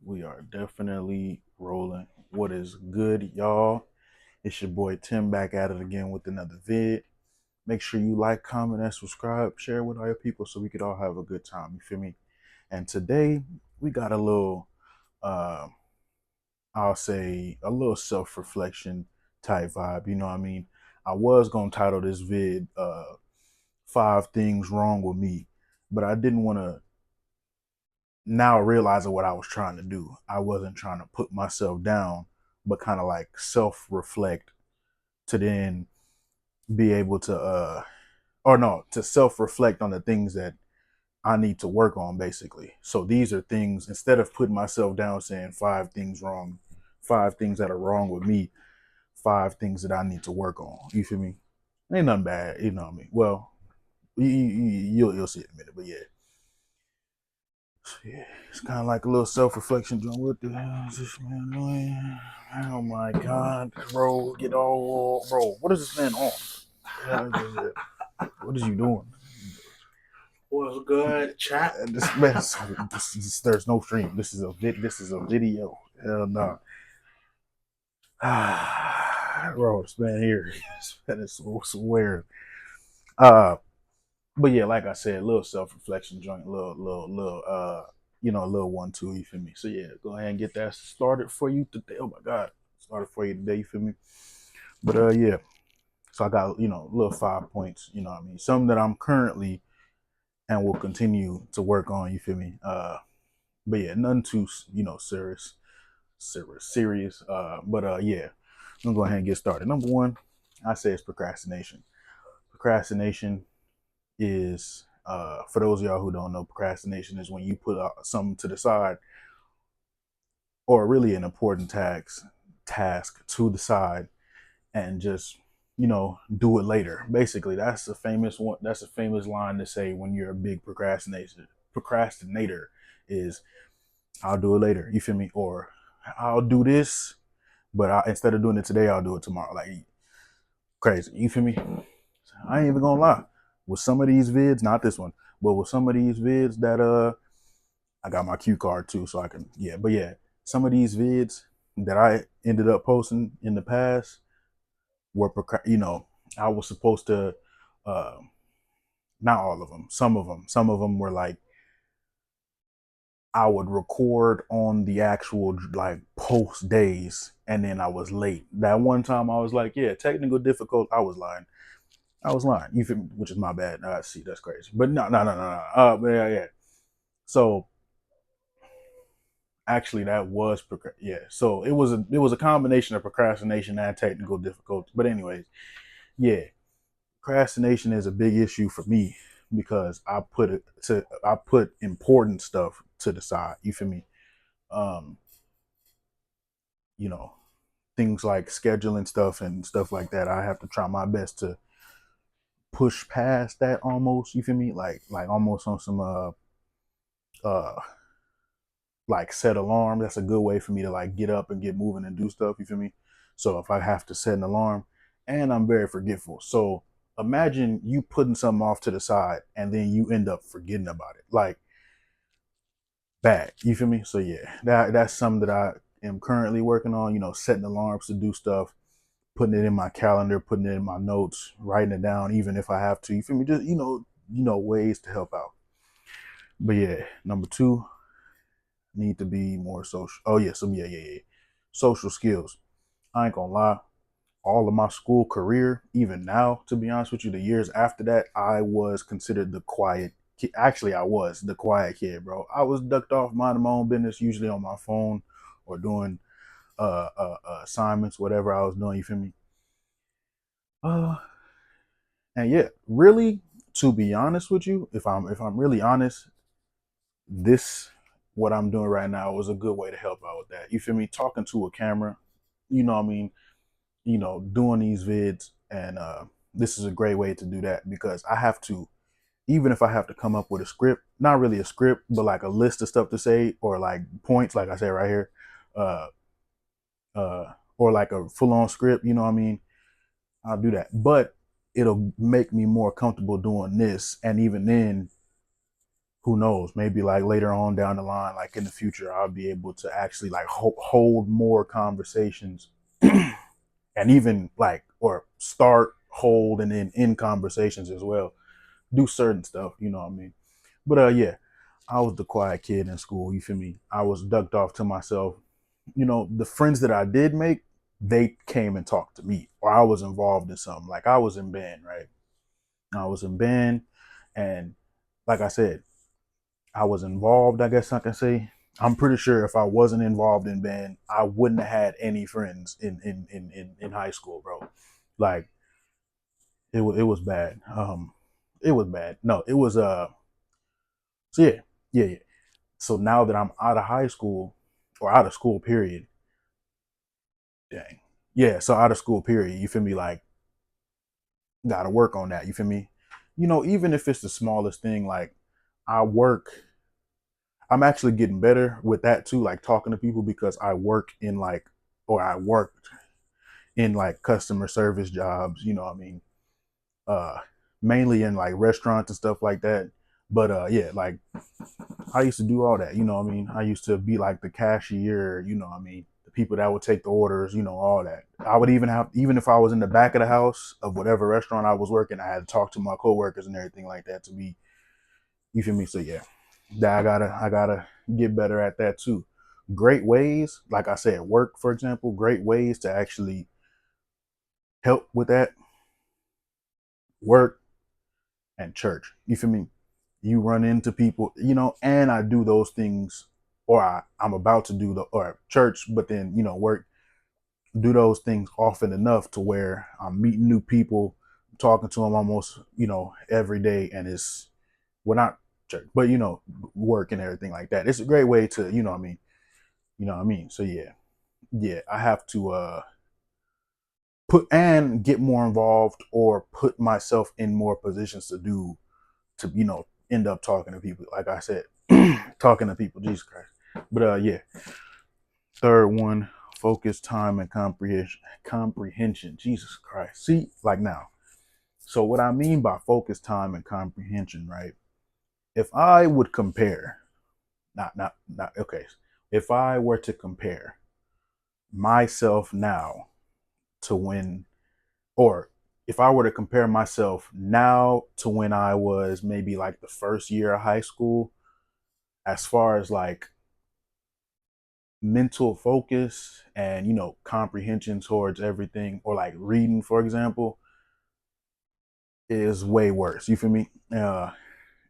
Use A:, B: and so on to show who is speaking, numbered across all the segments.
A: We are definitely rolling. What is good, y'all? It's your boy Tim back at it again with another vid. Make sure you like, comment, and subscribe. Share with all your people so we could all have a good time. You feel me? And today we got a little, uh, I'll say, a little self-reflection type vibe. You know what I mean? I was gonna title this vid "Five Things Wrong with Me," but I didn't want to now realizing what I was trying to do. I wasn't trying to put myself down, but kind of like self reflect to then be able to, or no, to self reflect on the things that I need to work on, basically. So these are things, instead of putting myself down saying five things wrong, five things that are wrong with me, five things that I need to work on. You feel me? Ain't nothing bad, you know what I mean? Well, you'll see it in a minute, but yeah. Yeah, it's kind of like a little self-reflection joint. What the hell is this man doing? Oh my god, bro, get all, bro. What is this man on? What is you doing?
B: Was good, chat.
A: This man, there's no stream. This is a video. Hell no, bro. This man here, this man is so weird. Uh, but yeah, like I said, a little self-reflection joint, a little 1-2. You feel me? So yeah, go ahead and get that started for you today. Oh my god, started for you today. You feel me? But yeah. So I got little 5 points. You know what I mean? Some that I'm currently and will continue to work on. You feel me? But yeah, none too serious. But yeah, I'm gonna go ahead and get started. Number one, I say it's procrastination. Procrastination is for those of y'all who don't know, procrastination is when you put something to the side or really an important task to the side and just do it later. Basically, that's a famous one. That's a famous line to say when you're a big procrastinator is I'll do it later. You feel me? Or I'll do this, but instead of doing it today, I'll do it tomorrow. Like crazy. You feel me? I ain't even gonna lie. With some of these vids, not this one, but with some of these vids that I got my cue card too, so I can But yeah, some of these vids that I ended up posting in the past were I was supposed to uh not all of them, some of them were like I would record on the actual like post days and then I was late. That one time I was like, yeah, technical difficult. I was lying. You feel me? Which is my bad. See, that's crazy. But no. But yeah. So actually, that was yeah. So it was a combination of procrastination and technical difficulties. But anyways, yeah, procrastination is a big issue for me because I put important stuff to the side. You feel me? Um, you know, things like scheduling stuff and stuff like that. I have to try my best to push past that almost. You feel me? Like almost on some uh like set alarm. That's a good way for me to like get up and get moving and do stuff. You feel me? So if I have to set an alarm, and I'm very forgetful. So imagine you putting something off to the side and then you end up forgetting about it. Like bad. You feel me? So yeah, that's something that I am currently working on. Setting alarms to do stuff, putting it in my calendar, putting it in my notes, writing it down, even if I have to. You feel me? Just ways to help out. But yeah, number two, need to be more social. Oh yeah, yeah. Social skills. I ain't gonna lie. All of my school career, even now, to be honest with you, the years after that, I was considered the quiet kid. Actually, I was the quiet kid, bro. I was ducked off minding my own business, usually on my phone or doing assignments, whatever I was doing. You feel me? Uh, and yeah, really, to be honest with you, if I'm really honest, this what I'm doing right now was a good way to help out with that. You feel me? Talking to a camera, what I mean? Doing these vids and this is a great way to do that because I have to, even if I have to come up with a script, not really a script, but like a list of stuff to say or like points, like I said right here, uh, or like a full on script, you know what I mean? I'll do that. But it'll make me more comfortable doing this. And even then, who knows, maybe like later on down the line, like in the future, I'll be able to actually like hold more conversations and even like, or start, hold, and then end conversations as well. Do certain stuff, you know what I mean? But yeah, I was the quiet kid in school, you feel me? I was ducked off to myself. You know, the friends that I did make, they came and talked to me, or I was involved in something. Like I was in band, right? I was in band, and like I said, I was involved, I guess I can say. I'm pretty sure if I wasn't involved in band, I wouldn't have had any friends in high school, bro. Like it was bad. It was bad. No, it was so yeah. So now that I'm out of high school or out of school period, dang. Yeah, so out of school period, you feel me? Like gotta work on that, you feel me? You know, even if it's the smallest thing, like I work I'm actually getting better with that too, like talking to people because I work in like, or I worked in like customer service jobs, you know what I mean? Uh, Mainly in like restaurants and stuff like that. But yeah, like I used to do all that, you know what I mean? I used to be like the cashier, you know what I mean? The people that would take the orders, you know, all that. I would even have, even if I was in the back of the house of whatever restaurant I was working, I had to talk to my coworkers and everything like that to be, you feel me? So yeah, that I gotta get better at that too. Great ways, like I said, work for example, great ways to actually help with that, work and church. You feel me? You run into people, you know, and I do those things, or I'm about to do the or church, but then you know work, do those things often enough to where I'm meeting new people, talking to them almost you know every day, and it's well not church, but you know work and everything like that. It's a great way to you know what I mean, you know what I mean. So yeah, I have to put and get more involved or put myself in more positions to do to you know end up talking to people. Like I said, talking to people. Jesus Christ. But yeah, third one, focus, time, and comprehension. Comprehension. Jesus Christ. See, like now. So what I mean by focus, time, and comprehension, right? If I would compare, not okay. If I were to compare myself now to when, or if I were to compare myself now to when I was maybe like the first year of high school, as far as like mental focus and you know comprehension towards everything, or like reading, for example, is way worse. You feel me?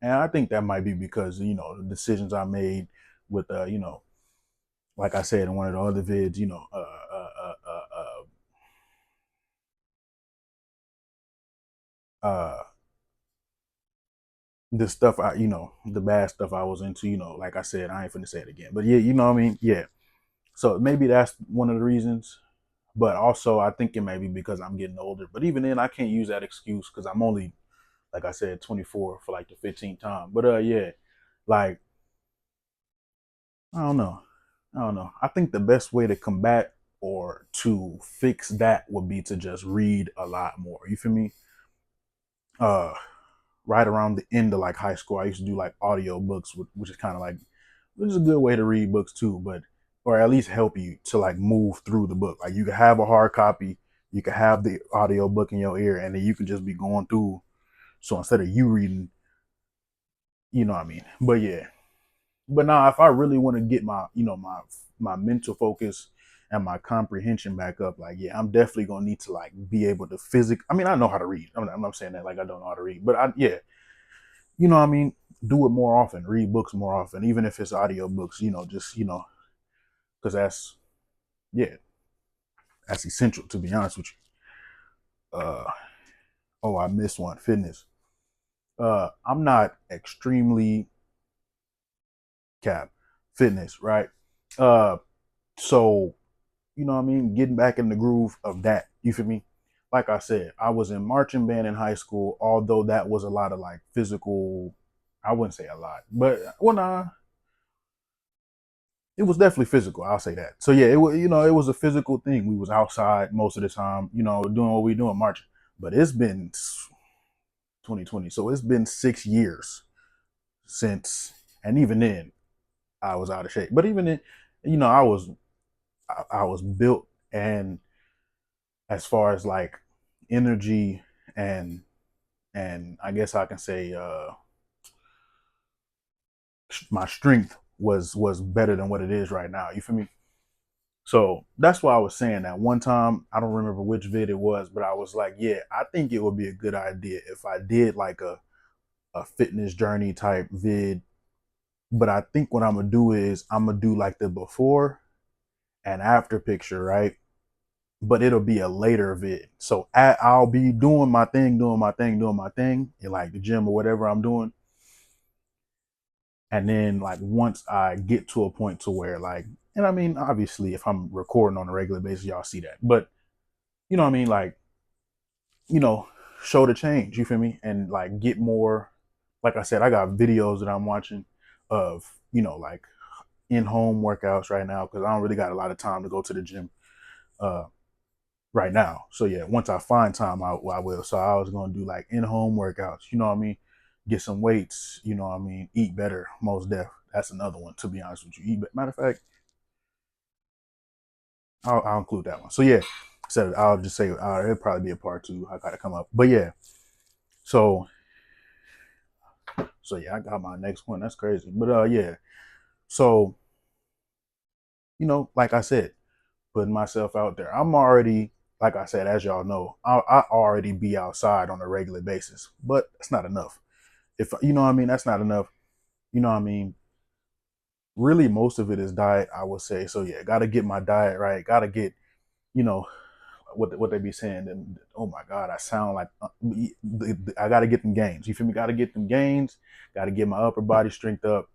A: And I think that might be because you know the decisions I made with you know, like I said in one of the other vids, you know, the stuff I, you know, the bad stuff I was into, you know, like I said, I ain't finna say it again, but yeah, you know what I mean? Yeah. So maybe that's one of the reasons. But also, I think it may be because I'm getting older. But even then, I can't use that excuse because I'm only, like I said, 24 for like the 15th time. But yeah, like I don't know, I don't know. I think the best way to combat or to fix that would be to just read a lot more. You feel me? Uh, right around the end of like high school, I used to do like audio books, which is kind of like, which is a good way to read books too, but or at least help you to like move through the book. Like you can have a hard copy, you can have the audio book in your ear, and then you can just be going through. So instead of you reading, you know what I mean. But yeah, but now if I really want to get my you know my mental focus and my comprehension back up, like yeah, I'm definitely gonna need to like be able to physically. I mean, I know how to read. I'm not saying that like I don't know how to read, but I yeah, you know what I mean, do it more often, read books more often, even if it's audio books, you know, just, you know, because yeah, that's essential to be honest with you. Oh, I missed one, fitness. I'm not extremely cap fitness, right? Uh, so, you know what I mean? Getting back in the groove of that, you feel me? Like I said, I was in marching band in high school, although that was a lot of like physical, I wouldn't say a lot, but well, nah, it was definitely physical. I'll say that. So yeah, it was you know it was a physical thing. We was outside most of the time, you know, doing what we doing marching. But it's been 2020, so it's been 6 years since, and even then I was out of shape. But even then, I was built, and as far as like energy and I guess I can say my strength was better than what it is right now. You feel me? So that's why I was saying that one time. I don't remember which vid it was, but I was like, yeah, I think it would be a good idea if I did like a fitness journey type vid. But I think what I'm gonna do is I'm gonna do like the before and after picture, right? But it'll be a later vid. So I'll be doing my thing, in like the gym or whatever I'm doing. And then like once I get to a point to where like, and I mean, obviously if I'm recording on a regular basis, y'all see that. But you know what I mean? Like, you know, show the change, you feel me? And like get more, like I said, I got videos that I'm watching of, like in-home workouts right now because I don't really got a lot of time to go to the gym right now. So yeah, once I find time, I will. So I was gonna do like in-home workouts. You know what I mean? Get some weights. You know what I mean? Eat better. Most def. That's another one. To be honest with you, eat. Matter of fact, I'll include that one. So yeah, so I'll just say it'll probably be a part two. I gotta come up. But yeah, so yeah, I got my next one. That's crazy. But yeah. So like I said, putting myself out there. I'm already, like I said, as y'all know, I already be outside on a regular basis, but that's not enough. If you know what I mean, that's not enough. You know what I mean? Really, most of it is diet, I would say. So yeah, got to get my diet right. Got to get, you know, what they be saying. And oh my God, I sound like I got to get them gains. You feel me? Got to get them gains. Got to get my upper body strength up.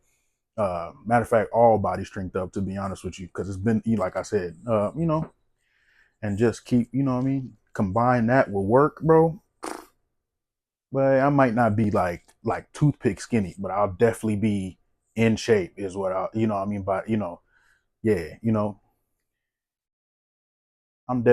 A: Matter of fact, all body strength up. To be honest with you, because it's been, like I said, and just keep, you know what I mean? Combine that with work, bro. But I might not be like toothpick skinny, but I'll definitely be in shape is what I, you know what I mean? But yeah,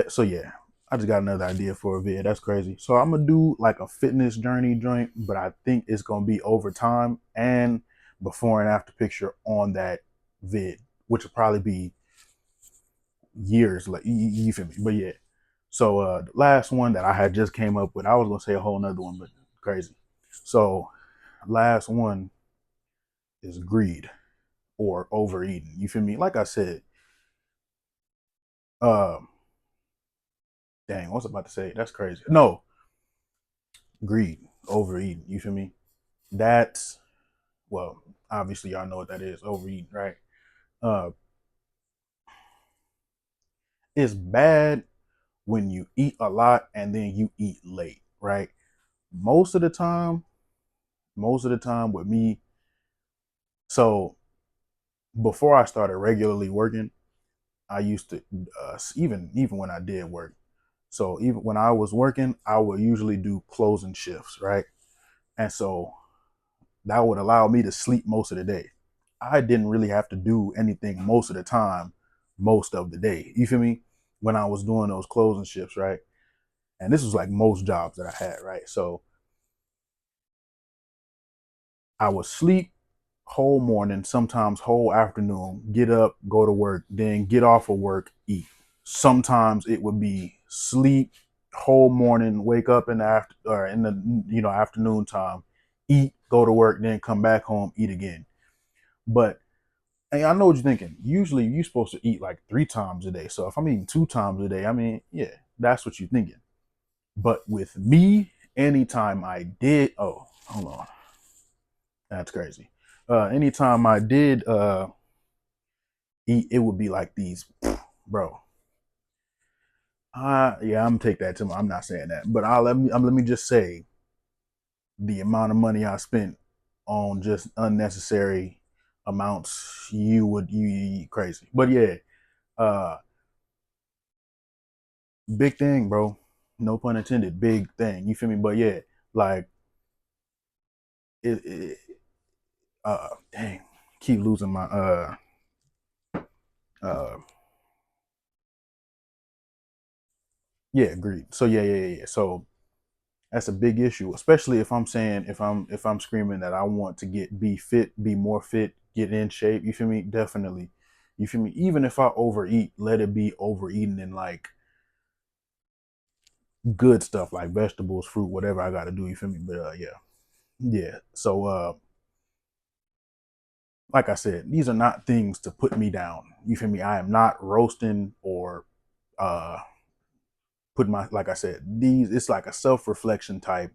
A: so yeah. I just got another idea for a vid. That's crazy. So I'm gonna do like a fitness journey joint, but I think it's gonna be over time and before and after picture on that vid, which will probably be years like you feel me. But yeah, so the last one that I had just came up with, I was gonna say a whole nother one, but crazy. So last one is greed or overeating. You feel me? Like I said, um dang, what's I about to say? That's crazy. No, greed, overeating. You feel me? That's, well, obviously y'all know what that is, overeating, right? uh it's bad when you eat a lot and then you eat late, right? most of the time most of the time with me. So before I started regularly working, I used to, even when I did work. So even when I was working, I would usually do closing shifts, right? And so that would allow me to sleep most of the day. I didn't really have to do anything most of the time, most of the day. You feel me? When I was doing those closing shifts, right? And this was like most jobs that I had, right? So I would sleep whole morning, sometimes whole afternoon, get up, go to work, then get off of work, eat. Sometimes it would be sleep whole morning, wake up in the after or in the afternoon time, eat, go to work, then come back home, eat again. But hey, I know what you're thinking. Usually you're supposed to eat like 3 times a day. So if I'm eating 2 times a day, I mean, yeah, that's what you're thinking. But with me, anytime I did, oh, hold on. That's crazy. Anytime I did eat, it would be like these, bro. Yeah, I'm gonna take that to my. I'm not saying that, but let me just say the amount of money I spent on just unnecessary amounts. You crazy, but yeah, uh, big thing, bro. No pun intended. Big thing. You feel me? But yeah, like it dang, keep losing my uh yeah, agreed. So yeah. So That's a big issue, especially if I'm saying if I'm screaming that I want to be fit, be more fit, get in shape. You feel me? Definitely. You feel me? Even if I overeat, let it be overeating in like good stuff like vegetables, fruit, whatever I got to do. You feel me? But yeah. So like I said, these are not things to put me down. You feel me? I am not roasting or uh putting my, like I said, these, it's like a self-reflection type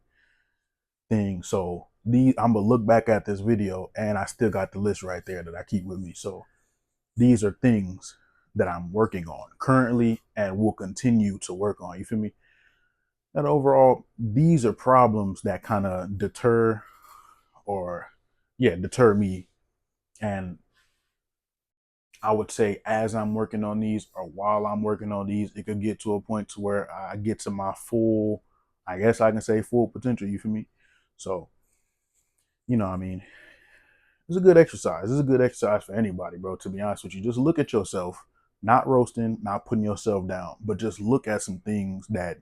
A: thing. So these, I'm gonna look back at this video and I still got the list right there that I keep with me. So these are things that I'm working on currently and will continue to work on. You feel me? That overall, these are problems that kind of or deter me. And I would say as I'm working on these or while I'm working on these, it could get to a point to where I get to my full, I guess I can say full potential. You feel me? So, what I mean, it's a good exercise. It's a good exercise for anybody, bro. To be honest with you, just look at yourself, not roasting, not putting yourself down, but just look at some things that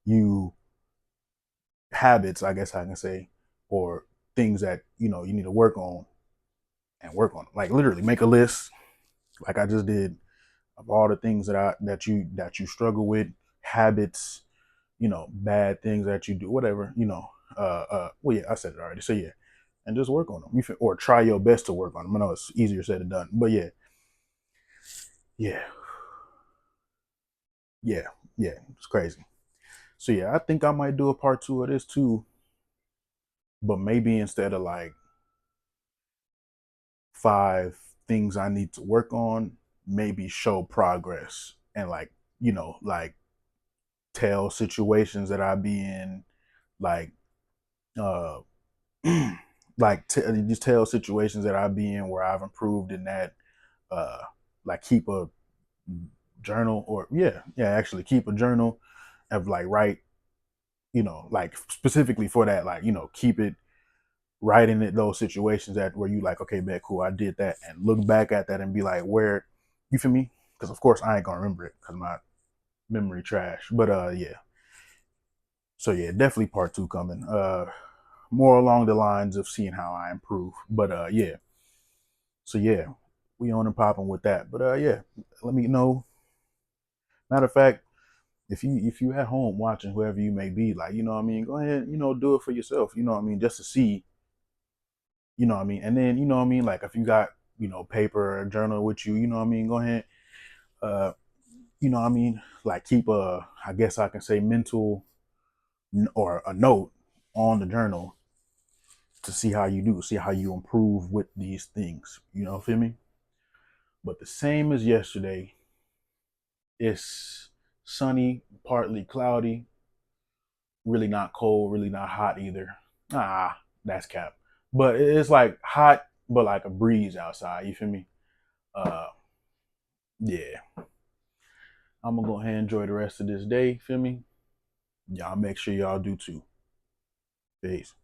A: you habits, I guess I can say, or things that you need to work on and work on. Like literally, make a list, like I just did, of all the things that you struggle with, habits, bad things that you do, whatever, well, yeah, I said it already. So yeah, and just work on them. Or try your best to work on them. I know it's easier said than done, but yeah, yeah, yeah. It's crazy. So yeah, I think I might do a part two of this too, but maybe instead of like 5 things I need to work on, maybe show progress and like like tell situations that I be in, like uh just tell situations that I be in where I've improved in that, uh like keep a journal, or actually keep a journal of like write, like specifically for that, like keep it writing it, those situations that where you like, okay, man, cool, I did that, and look back at that and be like, where, you feel me? Because of course I ain't gonna remember it because my memory trash. But yeah. So yeah, definitely part two coming. More along the lines of seeing how I improve. But yeah. So yeah, we on and popping with that. But yeah, let me know. Matter of fact, if you at home watching, whoever you may be, like, what I mean, go ahead, do it for yourself, what I mean, just to see, what I mean. And then, what I mean, like if you got, paper or journal with you, what I mean, go ahead, uh, what I mean, like keep a, I guess I can say mental or a note on the journal to see how you do, see how you improve with these things. Feel me? But the same as yesterday, it's sunny, partly cloudy, really not cold, really not hot either. That's cap. But it's like hot, but like a breeze outside. You feel me? Uh, yeah. I'm gonna go ahead and enjoy the rest of this day. Feel me? Y'all make sure y'all do too. Peace.